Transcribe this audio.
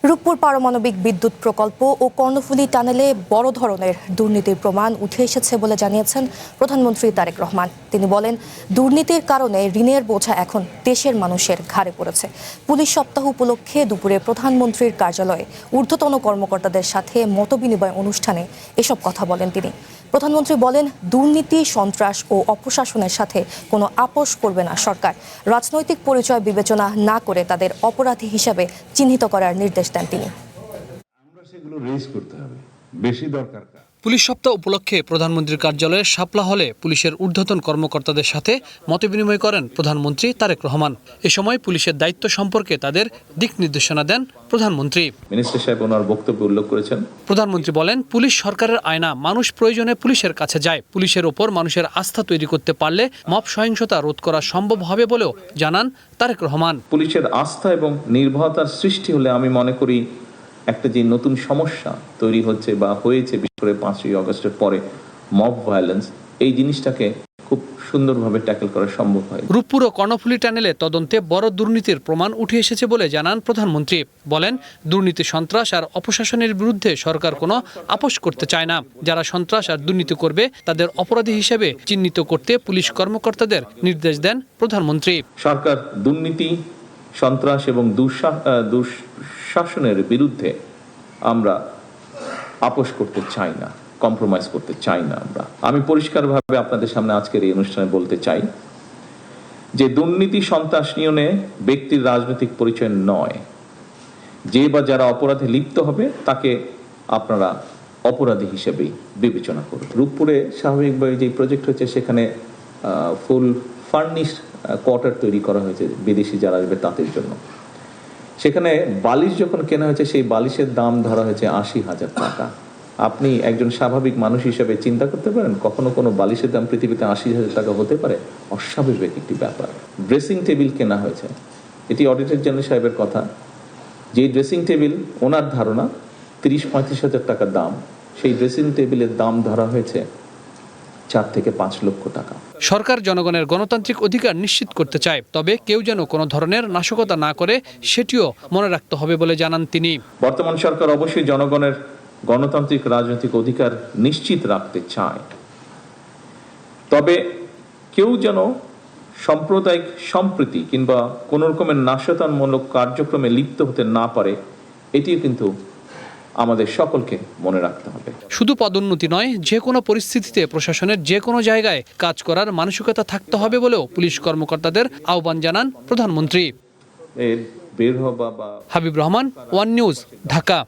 রূপপুর পারমাণবিক বিদ্যুৎ প্রকল্প ও কর্ণফুলী টানেলে বড় ধরনের দুর্নীতির প্রমাণ উঠে এসেছে বলে জানিয়েছেন প্রধানমন্ত্রী তারেক রহমান। তিনি বলেন, দুর্নীতির কারণে ঋণের বোঝা এখন দেশের মানুষের ঘাড়ে পড়েছে। পুলিশ সপ্তাহ উপলক্ষে দুপুরে প্রধানমন্ত্রীর কার্যালয়ে ঊর্ধ্বতন কর্মকর্তাদের সাথে মতবিনিময় অনুষ্ঠানে এসব কথা বলেন তিনি। প্রধানমন্ত্রী বলেন, দুর্নীতি, সন্ত্রাস ও অপশাসনের সাথে কোনো আপোষ করবে না সরকার। রাজনৈতিক পরিচয় বিবেচনা না করে তাদের অপরাধী হিসাবে চিহ্নিত করার নির্দেশ দেন তিনি। পুলিশ সপ্তাহ উপলক্ষে প্রধানমন্ত্রীর কার্যালয়ে শাপলা হলে পুলিশের ঊর্ধ্বতন কর্মকর্তাদের সাথে মতবিনিময় করেন প্রধানমন্ত্রী তারেক রহমান। এ সময় পুলিশের দায়িত্ব সম্পর্কে তাদের দিক নির্দেশনা দেন প্রধানমন্ত্রী। মিনিস্টার সাহেব ওনার বক্তব্যে উল্লেখ করেছেন, প্রধানমন্ত্রী বলেন, পুলিশ সরকারের আয়না, মানুষ প্রয়োজনে পুলিশের কাছে যায়। পুলিশের ওপর মানুষের আস্থা তৈরি করতে পারলে মব সহিংসতা রোধ করা সম্ভব হবে বলেও জানান তারেক রহমান। পুলিশের আস্থা এবং নির্ভরতার সৃষ্টি হলে আমি মনে করি একটা যে নতুন সমস্যা তৈরি হচ্ছে বা হয়েছে, বিশেষ করে 5ই আগস্টের পরে মব ভায়োলেন্স, এই জিনিসটাকে খুব সুন্দরভাবে ট্যাকেল করা সম্ভব হয়। রূপপুর ও কর্ণফুলী টানেলে তদন্তে বড় দুর্নীতির প্রমাণ উঠে এসেছে বলে জানান প্রধানমন্ত্রী। বলেন, দুর্নীতি, সন্ত্রাস আর অপশাসনের বিরুদ্ধে সরকার কোনো আপোষ করতে চায় না। যারা সন্ত্রাস আর দুর্নীতি করবে তাদের অপরাধী হিসেবে চিহ্নিত করতে পুলিশ কর্মকর্তাদের নির্দেশ দেন প্রধানমন্ত্রী। সরকার দুর্নীতি, সন্ত্রাস এবং দুঃশাসনের বিরুদ্ধে আমরা আপোষ করতে চাই না, কম্প্রোমাইজ করতে চাই না। আমি পরিষ্কারভাবে আপনাদের সামনে আজকের এই অনুষ্ঠানে বলতে চাই যে দুর্নীতি, সন্ত্রাস নিয়নে ব্যক্তির রাজনৈতিক পরিচয় নয়। যে বা যারা অপরাধে লিপ্ত হবে তাকে আপনারা অপরাধী হিসেবেই বিবেচনা করুন। রূপপুরে স্বাভাবিকভাবে যে প্রজেক্ট হচ্ছে সেখানে ফুল ফার্নিশ কোয়ার্টার তৈরি করা হয়েছে বিদেশি যারা আসবে তাদের জন্য। সেখানে বালিশ যখন কেনা হয়েছে সেই বালিশের দাম ধরা হয়েছে 80,000 টাকা। আপনি একজন স্বাভাবিক মানুষ হিসেবে চিন্তা করতে পারেন কখনো কোনো বালিশের দাম পৃথিবীতে 80,000 টাকা হতে পারে? অস্বাভাবিক একটি ব্যাপার। ড্রেসিং টেবিল কেনা হয়েছে, এটি অডিটর জেনারেল সাহেবের কথা। যে ড্রেসিং টেবিল ওনার ধারণা 30-35,000 টাকার দাম, সেই ড্রেসিং টেবিলের দাম ধরা হয়েছে 4 থেকে 5 লক্ষ টাকা। সরকার জনগণের গণতান্ত্রিক অধিকার নিশ্চিত করতে চায়, তবে কেউ যেন কোনো ধরনের নাশকতা না করে সেটিও মনে রাখতে হবে বলে জানান তিনি। বর্তমান সরকার অবশ্যই জনগণের গণতান্ত্রিক রাজনৈতিক অধিকার নিশ্চিত রাখতে চায়, তবে কেউ যেন সাম্প্রদায়িক সম্প্রীতি কিংবা কোন রকমের নাশকতামূলক কার্যক্রমে লিপ্ত হতে না পারে, এটিও কিন্তু আমাদের সকলকে মনে রাখতে হবে। শুধু পদোন্নতি নয়, যে কোনো পরিস্থিতিতে প্রশাসনের যে কোনো জায়গায় কাজ করার মানসিকতা থাকতে হবে বলেও পুলিশ কর্মকর্তাদের আহ্বান জানান প্রধানমন্ত্রী। Habib Rahman, one news, Dhaka.